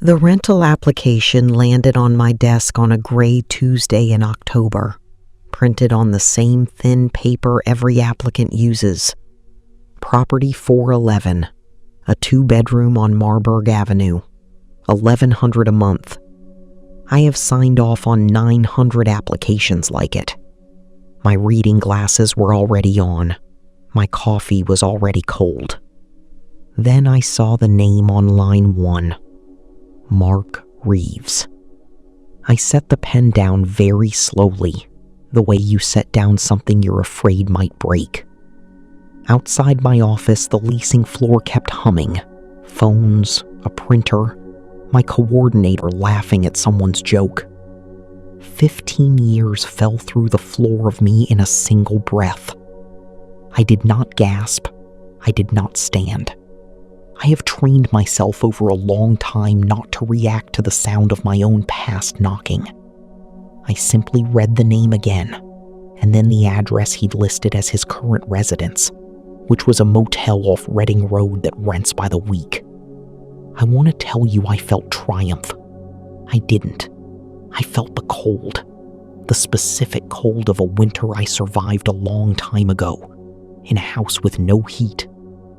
The rental application landed on my desk on a gray Tuesday in October, printed on the same thin paper every applicant uses. Property 411, a 2-bedroom on Marburg Avenue, $1,100 a month. I have signed off on 900 applications like it. My reading glasses were already on. My coffee was already cold. Then I saw the name on line 1. Mark Reeves. I set the pen down very slowly, the way you set down something you're afraid might break. Outside my office, the leasing floor kept humming. Phones, a printer, my coordinator laughing at someone's joke. 15 years fell through the floor of me in a single breath. I did not gasp. I did not stand. I have trained myself over a long time not to react to the sound of my own past knocking. I simply read the name again, and then the address he'd listed as his current residence, which was a motel off Reading Road that rents by the week. I want to tell you I felt triumph. I didn't. I felt the cold, the specific cold of a winter I survived a long time ago, in a house with no heat,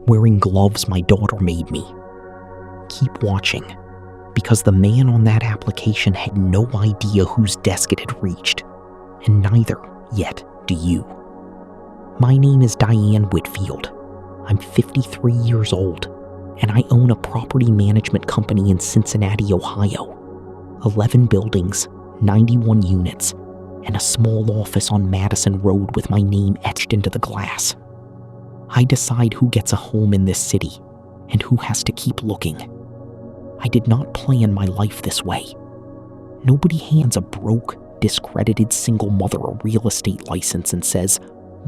wearing gloves my daughter made me. Keep watching, because the man on that application had no idea whose desk it had reached, and neither, yet, do you. My name is Diane Whitfield. I'm 53 years old, and I own a property management company in Cincinnati, Ohio. 11 buildings, 91 units, and a small office on Madison Road with my name etched into the glass. I decide who gets a home in this city, and who has to keep looking. I did not plan my life this way. Nobody hands a broke, discredited single mother a real estate license and says,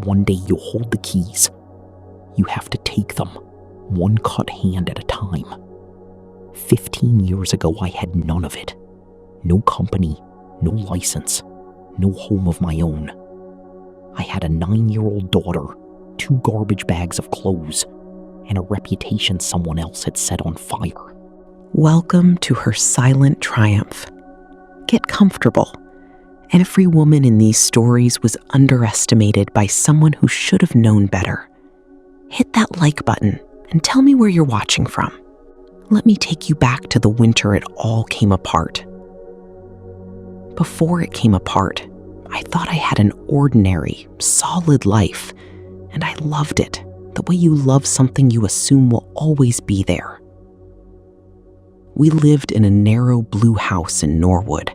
"One day you'll hold the keys." You have to take them, one cut hand at a time. 15 years ago, I had none of it. No company, no license, no home of my own. I had a 9-year-old daughter, 2 garbage bags of clothes, and a reputation someone else had set on fire. Welcome to her silent triumph. Get comfortable. Every woman in these stories was underestimated by someone who should have known better. Hit that like button and tell me where you're watching from. Let me take you back to the winter it all came apart. Before it came apart, I thought I had an ordinary, solid life, and I loved it, the way you love something you assume will always be there. We lived in a narrow blue house in Norwood,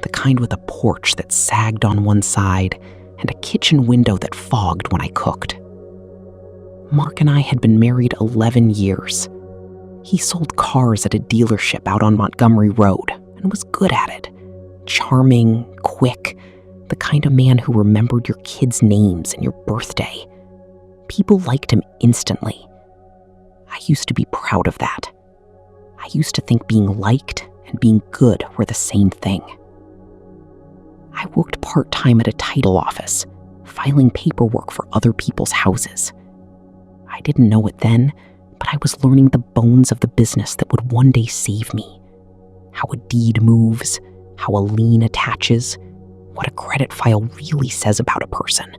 the kind with a porch that sagged on one side and a kitchen window that fogged when I cooked. Mark and I had been married 11 years. He sold cars at a dealership out on Montgomery Road and was good at it. Charming, quick, the kind of man who remembered your kids' names and your birthday. People liked him instantly. I used to be proud of that. I used to think being liked and being good were the same thing. I worked part-time at a title office, filing paperwork for other people's houses. I didn't know it then, but I was learning the bones of the business that would one day save me. How a deed moves, how a lien attaches, what a credit file really says about a person.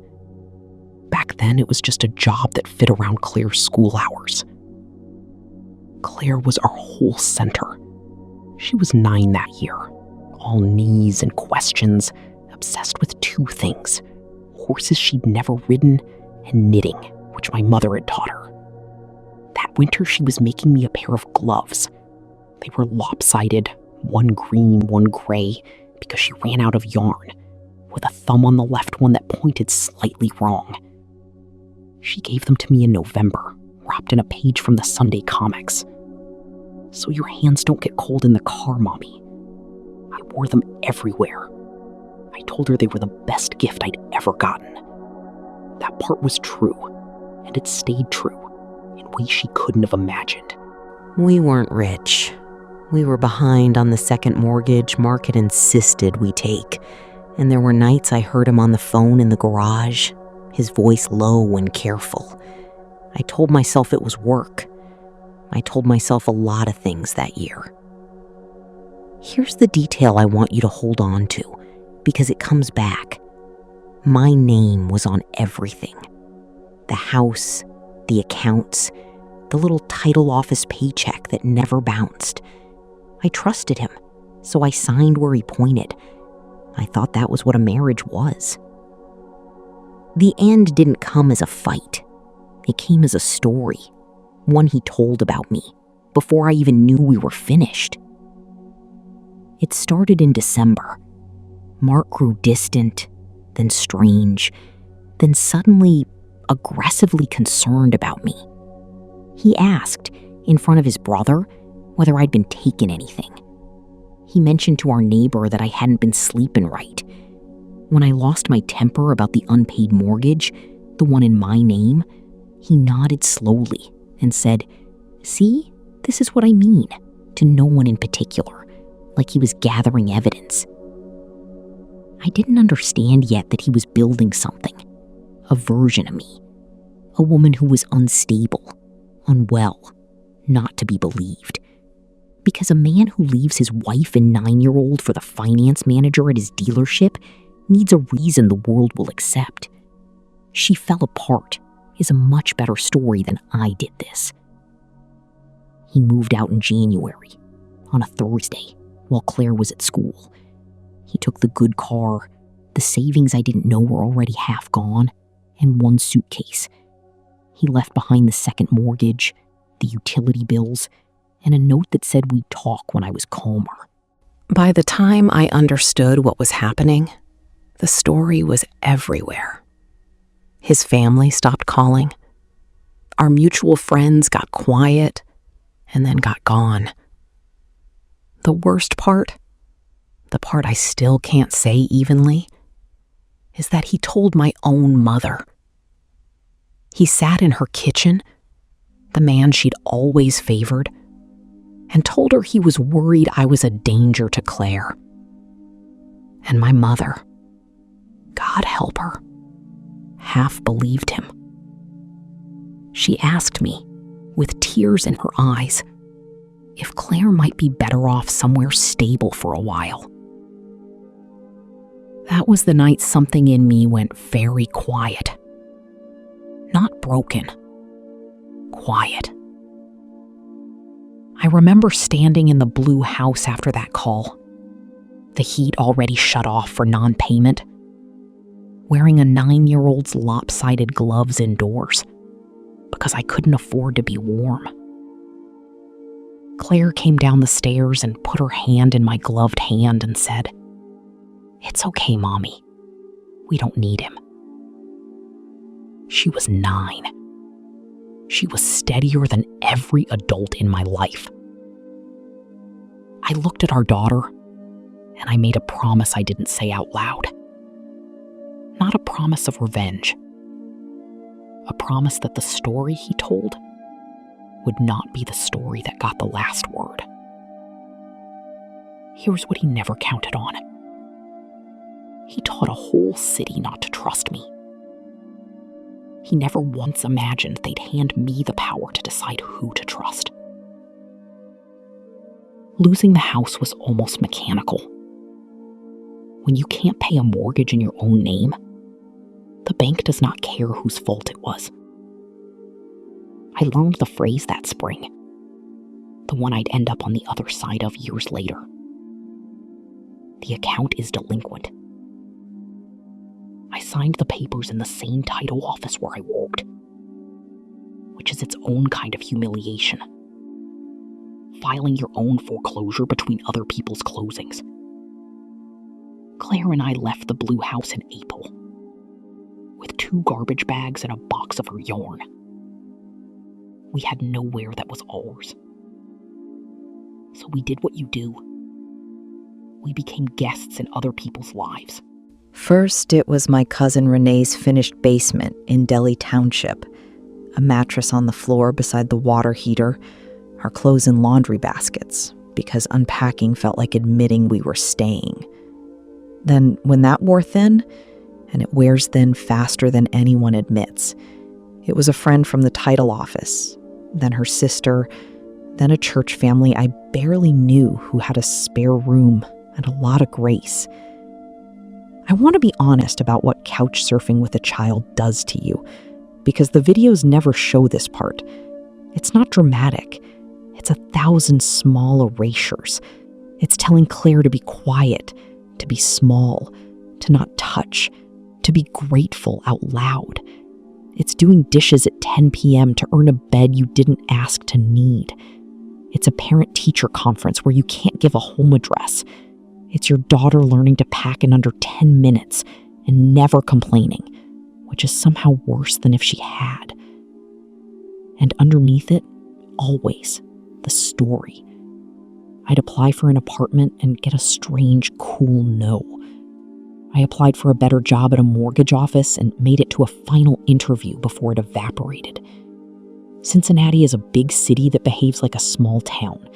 Back then, it was just a job that fit around Claire's school hours. Claire was our whole center. She was 9 that year, all knees and questions, obsessed with 2 things: horses she'd never ridden and knitting, which my mother had taught her. That winter, she was making me a pair of gloves. They were lopsided, one green, one gray, because she ran out of yarn, with a thumb on the left one that pointed slightly wrong. She gave them to me in November, wrapped in a page from the Sunday comics. "So your hands don't get cold in the car, Mommy." I wore them everywhere. I told her they were the best gift I'd ever gotten. That part was true, and it stayed true in ways she couldn't have imagined. We weren't rich. We were behind on the second mortgage Mark had insisted we take, and there were nights I heard him on the phone in the garage, his voice low and careful. I told myself it was work. I told myself a lot of things that year. Here's the detail I want you to hold on to, because it comes back. My name was on everything. The house, the accounts, the little title office paycheck that never bounced. I trusted him, so I signed where he pointed. I thought that was what a marriage was. The end didn't come as a fight. It came as a story, one he told about me, before I even knew we were finished. It started in December. Mark grew distant, then strange, then suddenly aggressively concerned about me. He asked, in front of his brother, whether I'd been taking anything. He mentioned to our neighbor that I hadn't been sleeping right. When I lost my temper about the unpaid mortgage, the one in my name, he nodded slowly and said, "See, this is what I mean," to no one in particular, like he was gathering evidence. I didn't understand yet that he was building something, a version of me, a woman who was unstable, unwell, not to be believed. Because a man who leaves his wife and 9-year-old for the finance manager at his dealership needs a reason the world will accept. She fell apart is a much better story than I did this. He moved out in January, on a Thursday, while Claire was at school. He took the good car, the savings I didn't know were already half gone, and one suitcase. He left behind the second mortgage, the utility bills, and a note that said we'd talk when I was calmer. By the time I understood what was happening, the story was everywhere. His family stopped calling. Our mutual friends got quiet and then got gone. The worst part, the part I still can't say evenly, is that he told my own mother. He sat in her kitchen, the man she'd always favored, and told her he was worried I was a danger to Claire. And my mother, God help her, half believed him. She asked me, with tears in her eyes, if Claire might be better off somewhere stable for a while. That was the night something in me went very quiet. Not broken, quiet. I remember standing in the blue house after that call, the heat already shut off for non-payment, wearing a 9-year-old's lopsided gloves indoors because I couldn't afford to be warm. Claire came down the stairs and put her hand in my gloved hand and said, "It's okay, Mommy. We don't need him." She was 9. She was steadier than every adult in my life. I looked at our daughter, and I made a promise I didn't say out loud. Not a promise of revenge. A promise that the story he told would not be the story that got the last word. Here's what he never counted on. He taught a whole city not to trust me. He never once imagined they'd hand me the power to decide who to trust. Losing the house was almost mechanical. When you can't pay a mortgage in your own name, the bank does not care whose fault it was. I learned the phrase that spring, the one I'd end up on the other side of years later. The account is delinquent. I signed the papers in the same title office where I worked, which is its own kind of humiliation. Filing your own foreclosure between other people's closings. Claire and I left the blue house in April, with 2 garbage bags and a box of her yarn. We had nowhere that was ours. So we did what you do. We became guests in other people's lives. First, it was my cousin Renee's finished basement in Delhi Township, a mattress on the floor beside the water heater, our clothes in laundry baskets, because unpacking felt like admitting we were staying. Then, when that wore thin, and it wears thin faster than anyone admits, it was a friend from the title office, then her sister, Then a church family I barely knew who had a spare room and a lot of grace. I want to be honest about what couch surfing with a child does to you, because the videos never show this part. It's not dramatic. It's 1,000 small erasures. It's telling Claire to be quiet, to be small, to not touch, to be grateful out loud. It's doing dishes at 10 p.m. to earn a bed you didn't ask to need. It's a parent-teacher conference where you can't give a home address. It's your daughter learning to pack in under 10 minutes and never complaining, which is somehow worse than if she had. And underneath it, always, the story. I'd apply for an apartment and get a strange, cool no. I applied for a better job at a mortgage office and made it to a final interview before it evaporated. Cincinnati is a big city that behaves like a small town,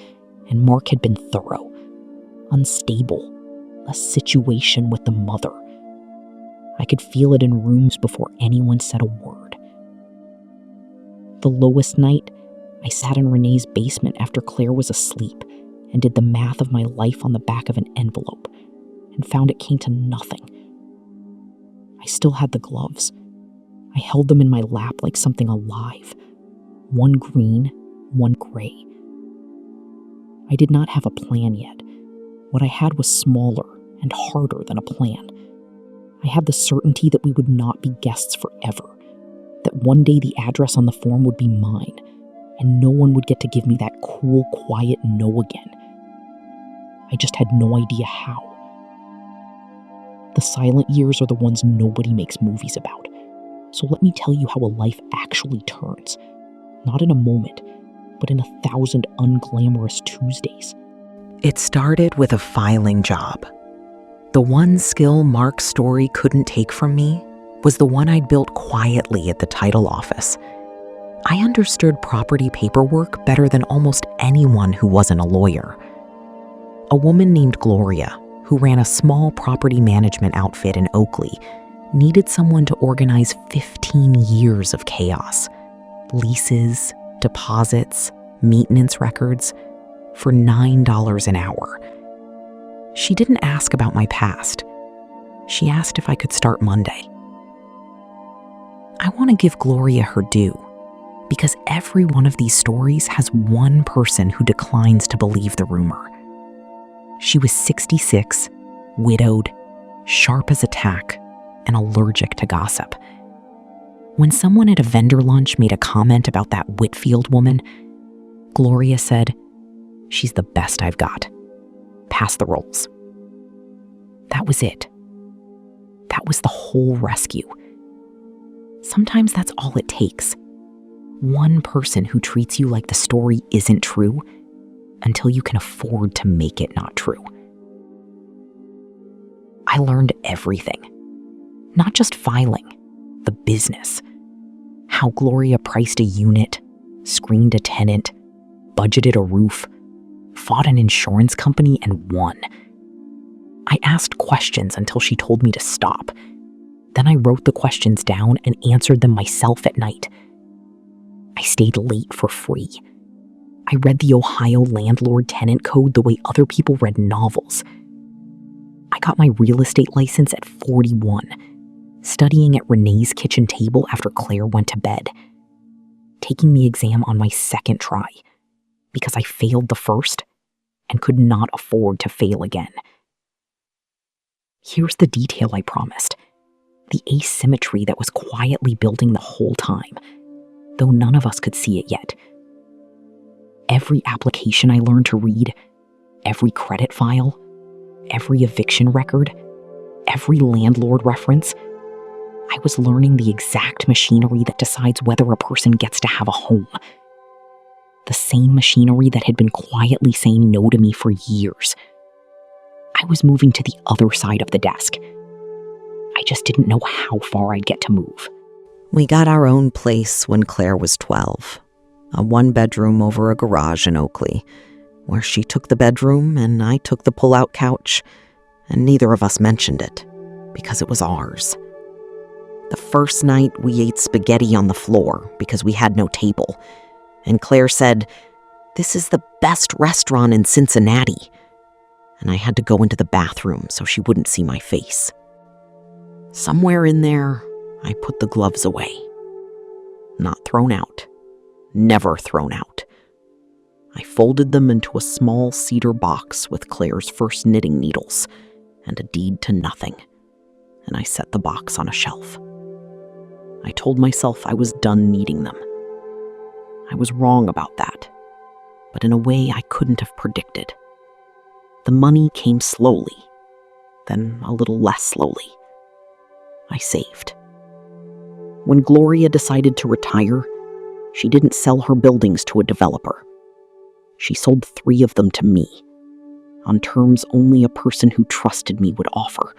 and Mark had been thorough. Unstable, a situation with the mother. I could feel it in rooms before anyone said a word. The lowest night, I sat in Renee's basement after Claire was asleep and did the math of my life on the back of an envelope and found it came to nothing. I still had the gloves. I held them in my lap like something alive. One green, one gray. I did not have a plan yet. What I had was smaller and harder than a plan. I had the certainty that we would not be guests forever, that one day the address on the form would be mine, and no one would get to give me that cool, quiet no again. I just had no idea how. The silent years are the ones nobody makes movies about. So let me tell you how a life actually turns. Not in a moment, but in 1,000 unglamorous Tuesdays. It started with a filing job. The one skill Mark's story couldn't take from me was the one I'd built quietly at the title office. I understood property paperwork better than almost anyone who wasn't a lawyer. A woman named Gloria, who ran a small property management outfit in Oakley, needed someone to organize 15 years of chaos. Leases, deposits, maintenance records, for $9 an hour. She didn't ask about my past. She asked if I could start Monday. I want to give Gloria her due, because every one of these stories has one person who declines to believe the rumor. She was 66, widowed, sharp as a tack, and allergic to gossip. When someone at a vendor lunch made a comment about that Whitfield woman, Gloria said, "She's the best I've got. Pass the rolls." That was it. That was the whole rescue. Sometimes that's all it takes. One person who treats you like the story isn't true until you can afford to make it not true. I learned everything. Not just filing, the business. How Gloria priced a unit, screened a tenant, budgeted a roof, fought an insurance company and won. I asked questions until she told me to stop. Then I wrote the questions down and answered them myself at night. I stayed late for free. I read the Ohio landlord tenant code the way other people read novels. I got my real estate license at 41, studying at Renee's kitchen table after Claire went to bed, taking the exam on my second try, because I failed the first and could not afford to fail again. Here's the detail I promised, the asymmetry that was quietly building the whole time, though none of us could see it yet. Every application I learned to read, every credit file, every eviction record, every landlord reference, I was learning the exact machinery that decides whether a person gets to have a home. The same machinery that had been quietly saying no to me for years. I was moving to the other side of the desk. I just didn't know how far I'd get to move. We got our own place when Claire was 12. A one-bedroom over a garage in Oakley, where she took the bedroom and I took the pull-out couch, and neither of us mentioned it, because it was ours. The first night, we ate spaghetti on the floor because we had no table, and Claire said, This is the best restaurant in Cincinnati. And I had to go into the bathroom so she wouldn't see my face. Somewhere in there, I put the gloves away. Not thrown out. Never thrown out. I folded them into a small cedar box with Claire's first knitting needles and a deed to nothing, and I set the box on a shelf. I told myself I was done needing them. I was wrong about that, but in a way I couldn't have predicted. The money came slowly, then a little less slowly. I saved. When Gloria decided to retire, she didn't sell her buildings to a developer. She sold 3 of them to me, on terms only a person who trusted me would offer,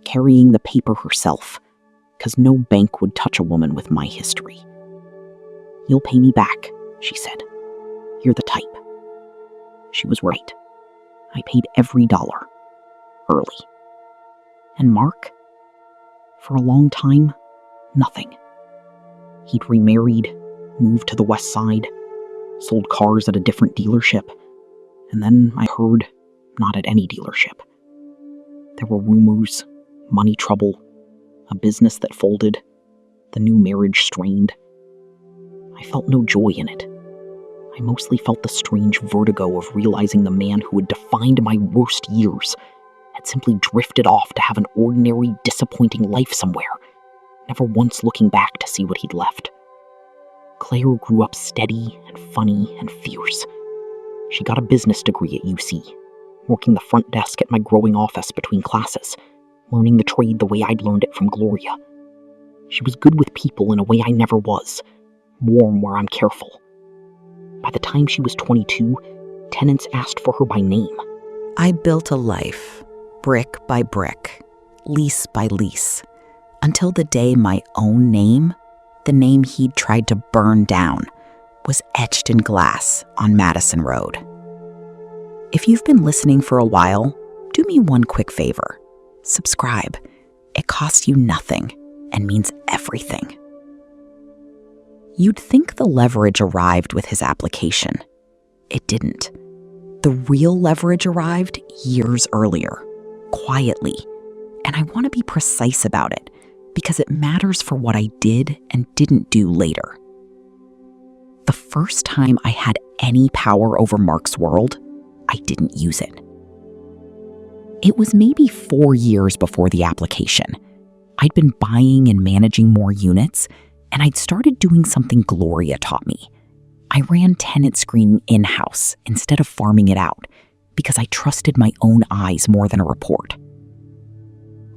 carrying the paper herself, because no bank would touch a woman with my history. "You'll pay me back," she said. "You're the type." She was right. I paid every dollar, early. And Mark? For a long time, nothing. He'd remarried, moved to the West Side, sold cars at a different dealership, and then I heard not at any dealership. There were rumors, money trouble, a business that folded, the new marriage strained. I felt no joy in it. I mostly felt the strange vertigo of realizing the man who had defined my worst years had simply drifted off to have an ordinary, disappointing life somewhere, never once looking back to see what he'd left. Claire grew up steady and funny and fierce. She got a business degree at UC, working the front desk at my growing office between classes, learning the trade the way I'd learned it from Gloria. She was good with people in a way I never was, warm where I'm careful. By the time she was 22, tenants asked for her by name. I built a life, brick by brick, lease by lease, until the day my own name, the name he'd tried to burn down, was etched in glass on Madison Road. If you've been listening for a while, do me one quick favor. Subscribe. It costs you nothing and means everything. You'd think the leverage arrived with his application. It didn't. The real leverage arrived years earlier, quietly. And I want to be precise about it, because it matters for what I did and didn't do later. The first time I had any power over Mark's world, I didn't use it. It was maybe 4 years before the application. I'd been buying and managing more units, and I'd started doing something Gloria taught me. I ran tenant screening in-house instead of farming it out, because I trusted my own eyes more than a report.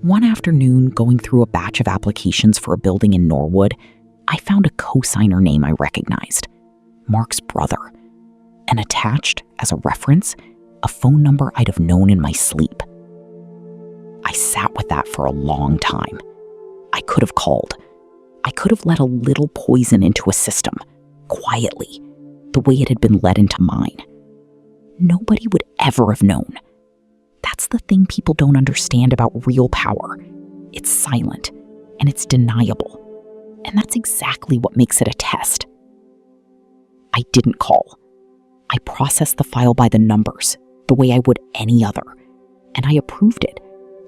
One afternoon, going through a batch of applications for a building in Norwood, I found a co-signer name I recognized, Mark's brother, and attached, as a reference, a phone number I'd have known in my sleep. I sat with that for a long time. I could have called. I could have let a little poison into a system, quietly, the way it had been let into mine. Nobody would ever have known. That's the thing people don't understand about real power. It's silent, and it's deniable. And that's exactly what makes it a test. I didn't call. I processed the file by the numbers, the way I would any other, and I approved it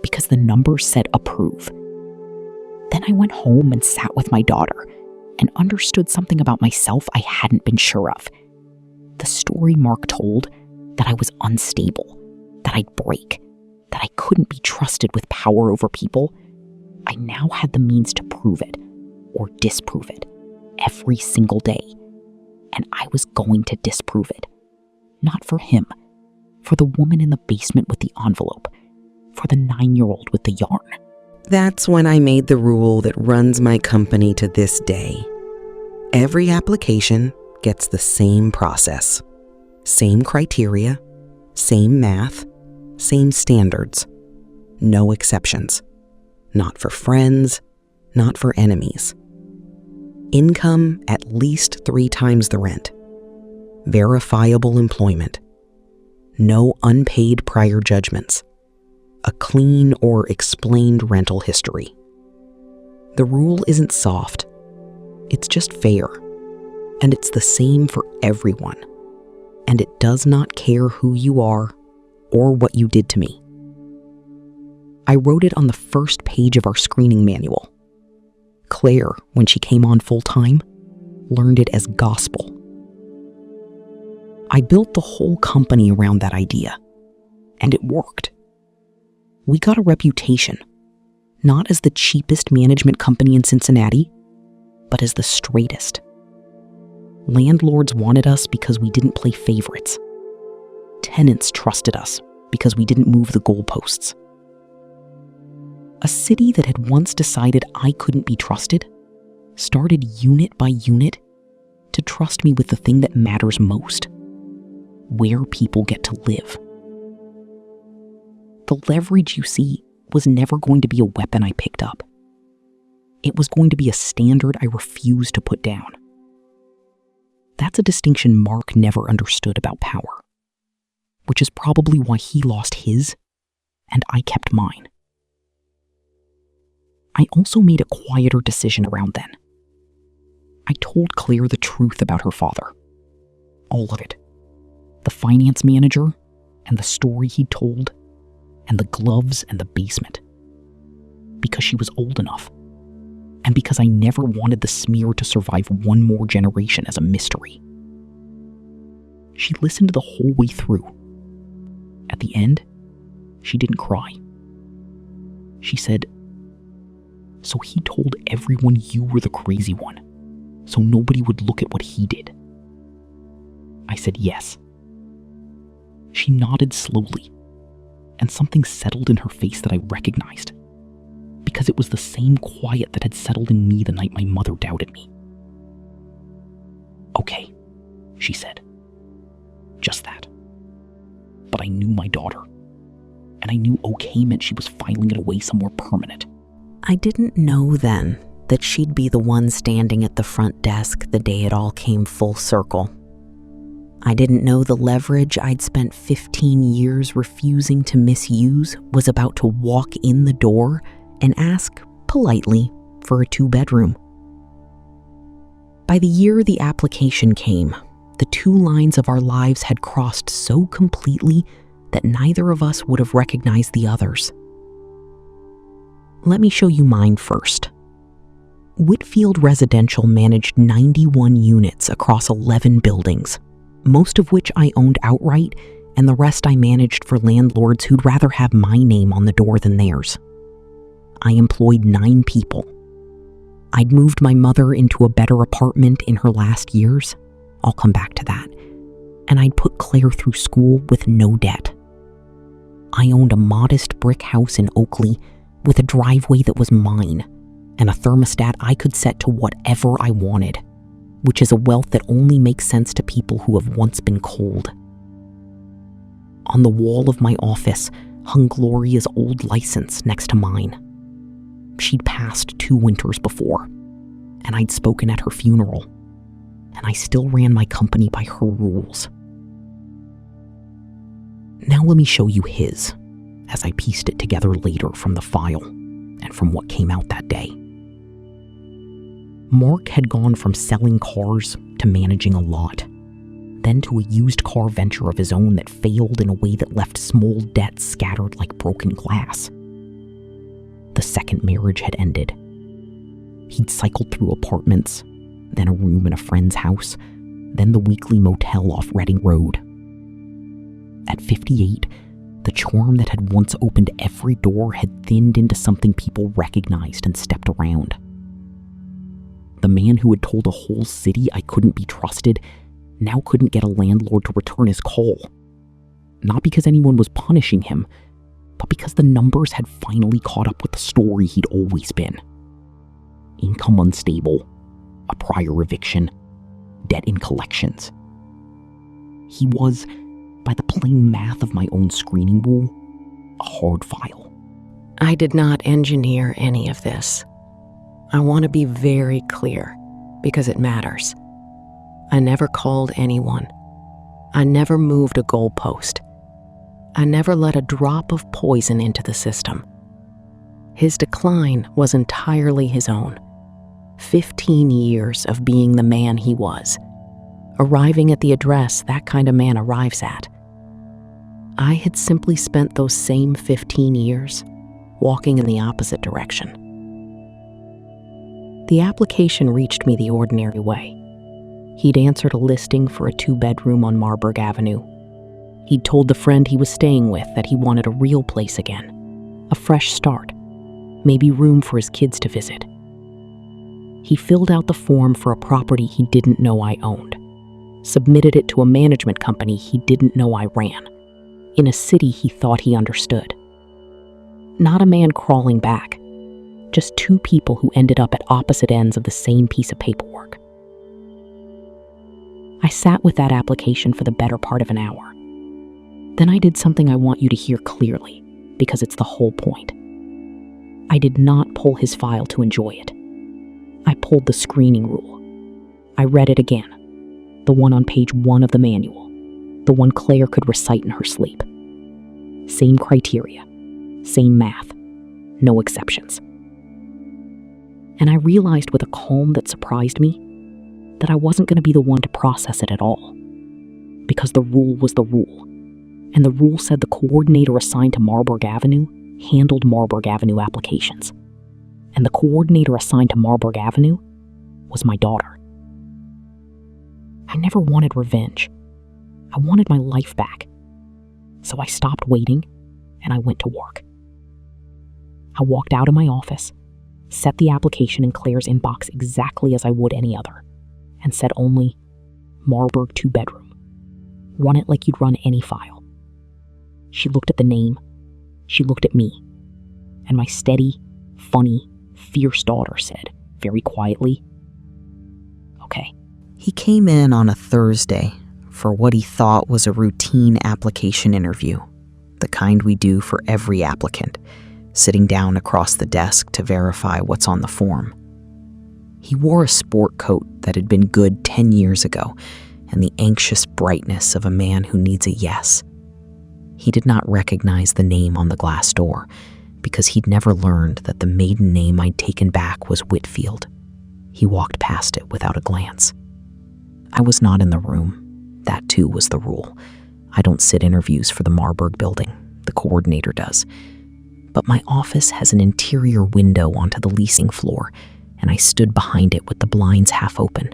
because the numbers said approve. Then I went home and sat with my daughter and understood something about myself I hadn't been sure of. The story Mark told, that I was unstable, that I'd break, that I couldn't be trusted with power over people, I now had the means to prove it or disprove it every single day. And I was going to disprove it. Not for him, for the woman in the basement with the envelope, for the 9-year-old with the yarn. That's when I made the rule that runs my company to this day. Every application gets the same process, same criteria, same math, same standards. No exceptions. Not for friends, not for enemies. Income at least 3 times the rent. Verifiable employment. No unpaid prior judgments. A clean or explained rental history. The rule isn't soft. It's just fair. And it's the same for everyone. and it does not care who you are or what you did to me. I wrote it on the first page of our screening manual. Claire, when she came on full-time, learned it as gospel. I built the whole company around that idea, and it worked. We got a reputation, not as the cheapest management company in Cincinnati, but as the straightest. Landlords wanted us because we didn't play favorites. Tenants trusted us because we didn't move the goalposts. A city that had once decided I couldn't be trusted started unit by unit to trust me with the thing that matters most: where people get to live. The leverage you see was never going to be a weapon I picked up. It was going to be a standard I refused to put down. That's a distinction Mark never understood about power, which is probably why he lost his and I kept mine. I also made a quieter decision around then. I told Claire the truth about her father. All of it. The finance manager, and the story he'd told, and the gloves and the basement. Because she was old enough. And because I never wanted the smear to survive one more generation as a mystery. She listened the whole way through. At the end, she didn't cry. She said, "So he told everyone you were the crazy one, so nobody would look at what he did." I said yes. She nodded slowly, and something settled in her face that I recognized, because it was the same quiet that had settled in me the night my mother doubted me. "Okay," she said. Just that. But I knew my daughter, and I knew okay meant she was filing it away somewhere permanent. I didn't know then that she'd be the one standing at the front desk the day it all came full circle. I didn't know the leverage I'd spent 15 years refusing to misuse was about to walk in the door and ask, politely, for a 2-bedroom. By the year the application came, the 2 lines of our lives had crossed so completely that neither of us would have recognized the others. Let me show you mine first. Whitfield Residential managed 91 units across 11 buildings, most of which I owned outright, and the rest I managed for landlords who'd rather have my name on the door than theirs. I employed 9 people. I'd moved my mother into a better apartment in her last years. I'll come back to that. And I'd put Claire through school with no debt. I owned a modest brick house in Oakley with a driveway that was mine, and a thermostat I could set to whatever I wanted, which is a wealth that only makes sense to people who have once been cold. On the wall of my office hung Gloria's old license next to mine. She'd passed 2 winters before, and I'd spoken at her funeral, and I still ran my company by her rules. Now let me show you his, as I pieced it together later from the file and from what came out that day. Mark had gone from selling cars to managing a lot, then to a used car venture of his own that failed in a way that left small debts scattered like broken glass. The second marriage had ended. He'd cycled through apartments, then a room in a friend's house, then the weekly motel off Reading Road. At 58, the charm that had once opened every door had thinned into something people recognized and stepped around. The man who had told a whole city I couldn't be trusted now couldn't get a landlord to return his call. Not because anyone was punishing him, but because the numbers had finally caught up with the story he'd always been. Income unstable, a prior eviction, debt in collections. He was, by the plain math of my own screening rule, a hard file. I did not engineer any of this. I want to be very clear, because it matters. I never called anyone. I never moved a goalpost. I never let a drop of poison into the system. His decline was entirely his own. 15 years of being the man he was. arriving at the address that kind of man arrives at. I had simply spent those same 15 years walking in the opposite direction. The application reached me the ordinary way. He'd answered a listing for a 2-bedroom on Marburg Avenue. He'd told the friend he was staying with that he wanted a real place again, a fresh start, maybe room for his kids to visit. He filled out the form for a property he didn't know I owned, submitted it to a management company he didn't know I ran, in a city he thought he understood. Not a man crawling back, just 2 people who ended up at opposite ends of the same piece of paperwork. I sat with that application for the better part of an hour. Then I did something I want you to hear clearly, because it's the whole point. I did not pull his file to enjoy it. I pulled the screening rule. I read it again, the one on page 1 of the manual, the one Claire could recite in her sleep. Same criteria, same math, no exceptions. And I realized with a calm that surprised me that I wasn't going to be the one to process it at all. Because the rule was the rule. And the rule said the coordinator assigned to Marburg Avenue handled Marburg Avenue applications. And the coordinator assigned to Marburg Avenue was my daughter. I never wanted revenge. I wanted my life back. So I stopped waiting and I went to work. I walked out of my office, set the application in Claire's inbox exactly as I would any other, and said only, Marburg 2-bedroom. Run it like you'd run any file. She looked at the name, she looked at me, and my steady, funny, fierce daughter said, very quietly, okay. He came in on a Thursday for what he thought was a routine application interview, the kind we do for every applicant, sitting down across the desk to verify what's on the form. He wore a sport coat that had been good 10 years ago and the anxious brightness of a man who needs a yes. He did not recognize the name on the glass door because he'd never learned that the maiden name I'd taken back was Whitfield. He walked past it without a glance. I was not in the room. That too was the rule. I don't sit interviews for the Marburg building. The coordinator does. But my office has an interior window onto the leasing floor, and I stood behind it with the blinds half open.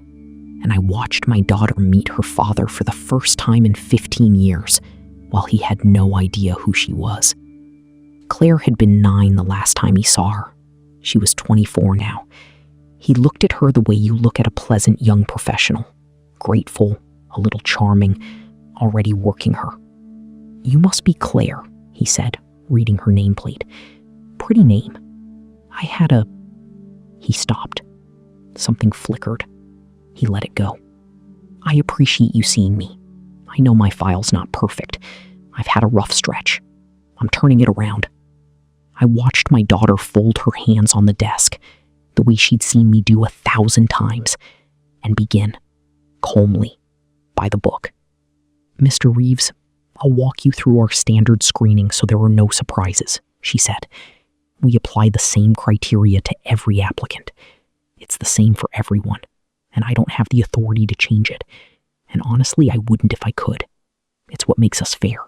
And I watched my daughter meet her father for the first time in 15 years, while he had no idea who she was. Claire had been 9 the last time he saw her. She was 24 now. He looked at her the way you look at a pleasant young professional, grateful, a little charming, already working her. You must be Claire, he said, reading her nameplate. Pretty name. I had a... He stopped. Something flickered. He let it go. I appreciate you seeing me. I know my file's not perfect. I've had a rough stretch. I'm turning it around. I watched my daughter fold her hands on the desk, the way she'd seen me do 1,000 times, and begin, calmly, by the book. Mr. Reeves, I'll walk you through our standard screening so there were no surprises, she said. We apply the same criteria to every applicant. It's the same for everyone, and I don't have the authority to change it. And honestly, I wouldn't if I could. It's what makes us fair.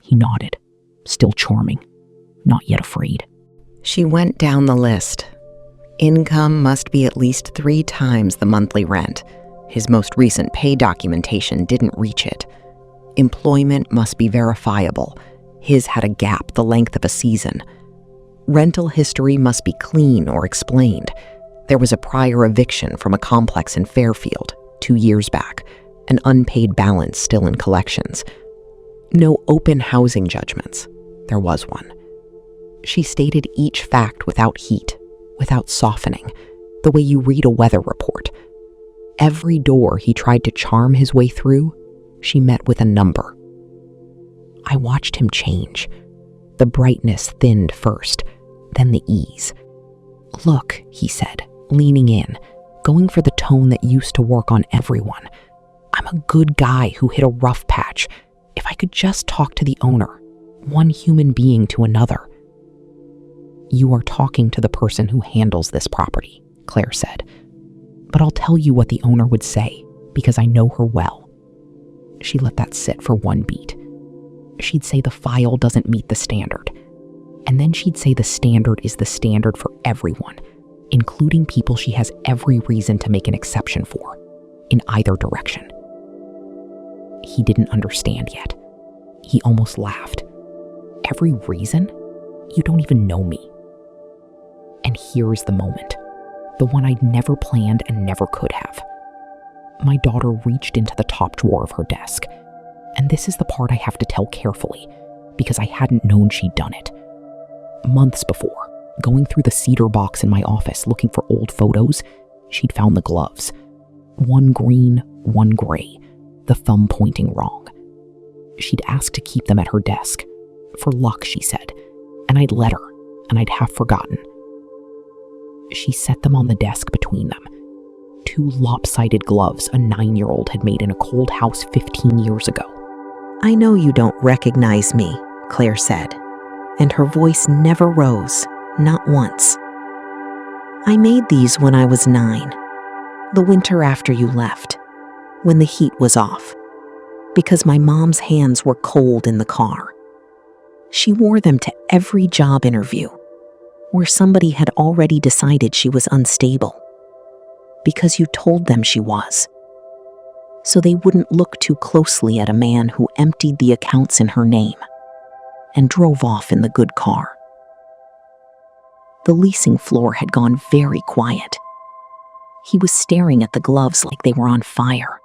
He nodded, still charming, not yet afraid. She went down the list. Income must be at least 3 times the monthly rent. His most recent pay documentation didn't reach it. Employment must be verifiable. His had a gap the length of a season. Rental history must be clean or explained. There was a prior eviction from a complex in Fairfield 2 years back, an unpaid balance still in collections. No open housing judgments. There was one. She stated each fact without heat, without softening, the way you read a weather report. Every door he tried to charm his way through, she met with a number. I watched him change. The brightness thinned first, then the ease. Look, he said, leaning in, going for the tone that used to work on everyone. I'm a good guy who hit a rough patch. If I could just talk to the owner, one human being to another. You are talking to the person who handles this property, Claire said. But I'll tell you what the owner would say, because I know her well. She let that sit for one beat. She'd say the file doesn't meet the standard. And then she'd say the standard is the standard for everyone, including people she has every reason to make an exception for, in either direction. He didn't understand yet. He almost laughed. Every reason? You don't even know me. And here's the moment, the one I'd never planned and never could have. My daughter reached into the top drawer of her desk, and this is the part I have to tell carefully, because I hadn't known she'd done it. Months before, going through the cedar box in my office looking for old photos, she'd found the gloves. One green, one gray, the thumb pointing wrong. She'd asked to keep them at her desk. For luck, she said, and I'd let her, and I'd half forgotten. She set them on the desk between them. 2 lopsided gloves a 9-year-old had made in a cold house 15 years ago. "I know you don't recognize me," Claire said, and her voice never rose, not once. "I made these when I was 9, the winter after you left, when the heat was off, because my mom's hands were cold in the car. She wore them to every job interview, where somebody had already decided she was unstable, because you told them she was, so they wouldn't look too closely at a man who emptied the accounts in her name and drove off in the good car." The leasing floor had gone very quiet. He was staring at the gloves like they were on fire.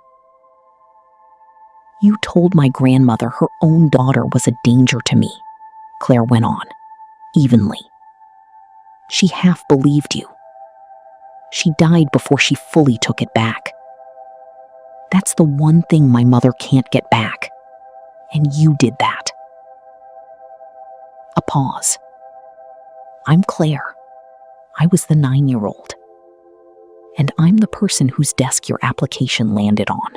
"You told my grandmother her own daughter was a danger to me," Claire went on, evenly. "She half believed you. She died before she fully took it back. That's the one thing my mother can't get back, and you did that." A pause. "I'm Claire. I was the 9-year-old. And I'm the person whose desk your application landed on.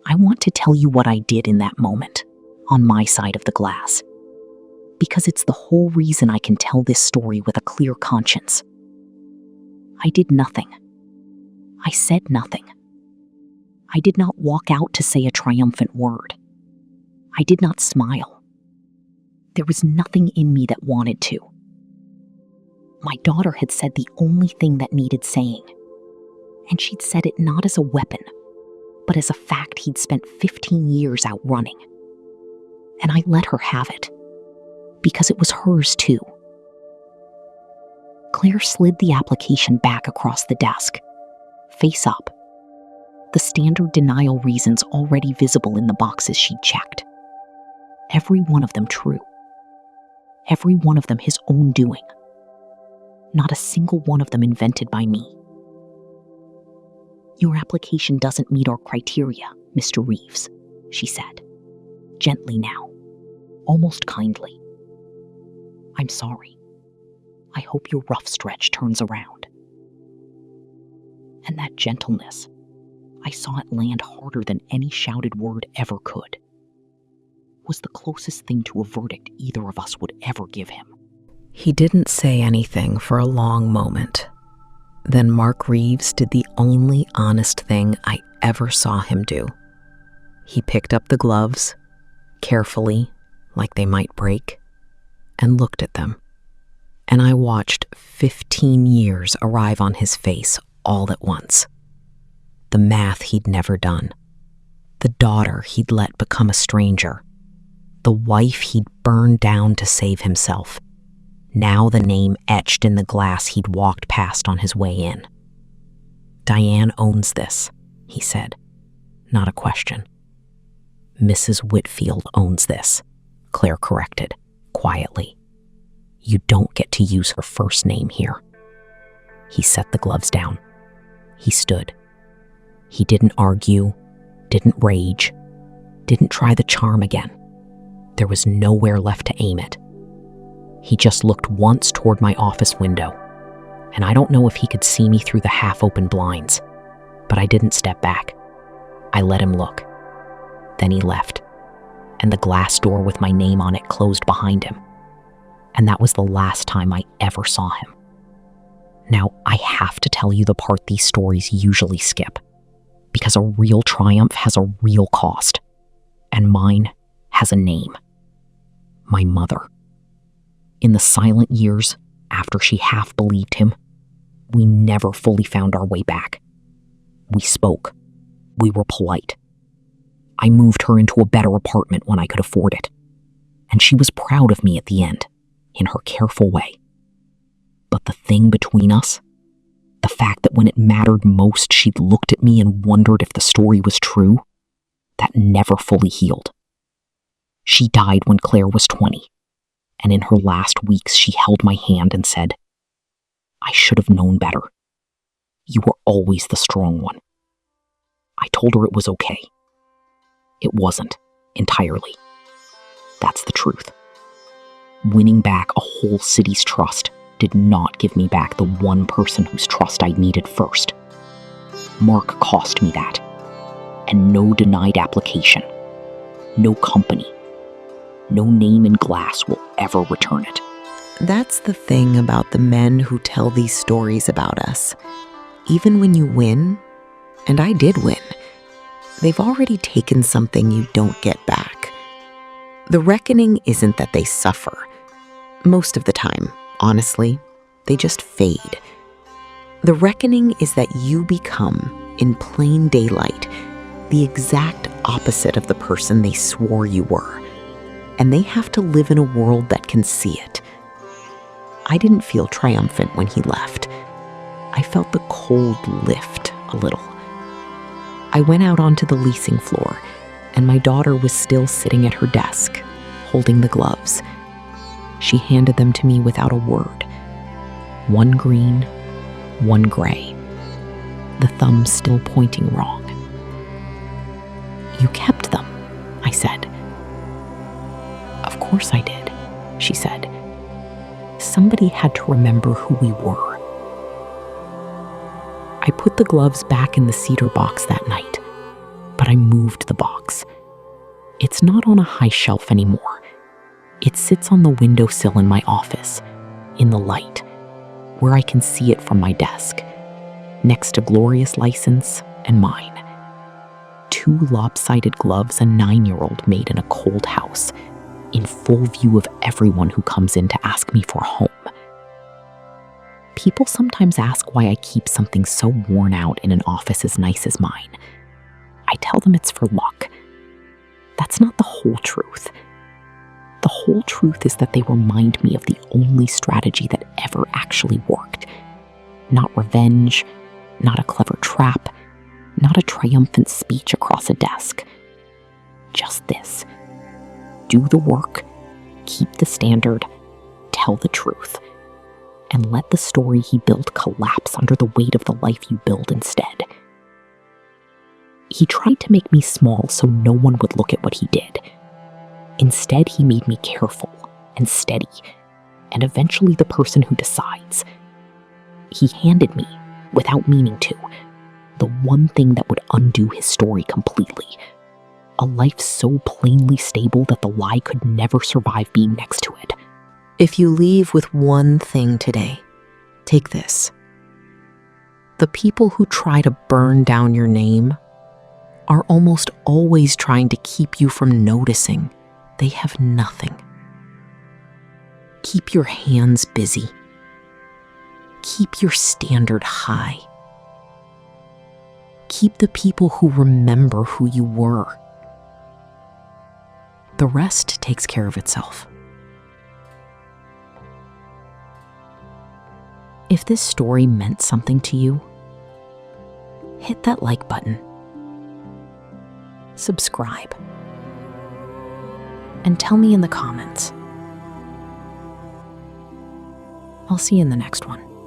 I want to tell you what I did in that moment, on my side of the glass, because it's the whole reason I can tell this story with a clear conscience. I did nothing. I said nothing. I did not walk out to say a triumphant word. I did not smile. There was nothing in me that wanted to. My daughter had said the only thing that needed saying, and she'd said it not as a weapon, but as a fact he'd spent 15 years out running. And I let her have it, because it was hers too." Claire slid the application back across the desk, face up, the standard denial reasons already visible in the boxes she'd checked. Every one of them true. Every one of them his own doing. Not a single one of them invented by me. "Your application doesn't meet our criteria, Mr. Reeves," she said, gently now, almost kindly. "I'm sorry. I hope your rough stretch turns around." And that gentleness, I saw it land harder than any shouted word ever could, was the closest thing to a verdict either of us would ever give him. He didn't say anything for a long moment. Then Mark Reeves did the only honest thing I ever saw him do. He picked up the gloves, carefully, like they might break, and looked at them. And I watched 15 years arrive on his face all at once. The math he'd never done. The daughter he'd let become a stranger. The wife he'd burned down to save himself. Now the name etched in the glass he'd walked past on his way in. "Diane owns this," he said. Not a question. "Mrs. Whitfield owns this," Claire corrected, quietly. "You don't get to use her first name here." He set the gloves down. He stood. He didn't argue, didn't rage, didn't try the charm again. There was nowhere left to aim it. He just looked once toward my office window, and I don't know if he could see me through the half-open blinds, but I didn't step back. I let him look. Then he left, and the glass door with my name on it closed behind him. And that was the last time I ever saw him. Now, I have to tell you the part these stories usually skip, Because a real triumph has a real cost, and mine has a name. My mother. In the silent years after she half believed him, we never fully found our way back. We spoke. We were polite. I moved her into a better apartment when I could afford it, and she was proud of me at the end, in her careful way. But the thing between us, the fact that when it mattered most she'd looked at me and wondered if the story was true, that never fully healed. She died when Claire was 20, and in her last weeks she held my hand and said, "I should have known better. You were always the strong one." I told her it was okay. It wasn't, entirely. That's the truth. Winning back a whole city's trust did not give me back the one person whose trust I needed first. Mark cost me that. And no denied application, no company, no name in glass will ever return it. That's the thing about the men who tell these stories about us. Even when you win, and I did win, they've already taken something you don't get back. The reckoning isn't that they suffer. Most of the time, honestly, they just fade. The reckoning is that you become, in plain daylight, the exact opposite of the person they swore you were, and they have to live in a world that can see it. I didn't feel triumphant when he left. I felt the cold lift a little. I went out onto the leasing floor, and my daughter was still sitting at her desk, holding the gloves. She handed them to me without a word. One green, one gray. The thumb still pointing wrong. "You kept them," I said. "Of course I did," she said. "Somebody had to remember who we were." I put the gloves back in the cedar box that night, but I moved the box. It's not on a high shelf anymore. It sits on the windowsill in my office, in the light, where I can see it from my desk, next to Gloria's license and mine. 2 lopsided gloves a 9-year-old made in a cold house, in full view of everyone who comes in to ask me for a home. People sometimes ask why I keep something so worn out in an office as nice as mine. I tell them it's for luck. That's not the whole truth. The whole truth is that they remind me of the only strategy that ever actually worked. Not revenge, not a clever trap, not a triumphant speech across a desk. Just this. Do the work, keep the standard, tell the truth, and let the story he built collapse under the weight of the life you build instead. He tried to make me small so no one would look at what he did. Instead, he made me careful and steady, and eventually the person who decides. He handed me, without meaning to, the one thing that would undo his story completely. A life so plainly stable that the lie could never survive being next to it. If you leave with one thing today, take this. The people who try to burn down your name are almost always trying to keep you from noticing they have nothing. Keep your hands busy. Keep your standard high. Keep the people who remember who you were. The rest takes care of itself. If this story meant something to you, hit that like button. Subscribe. And tell me in the comments. I'll see you in the next one.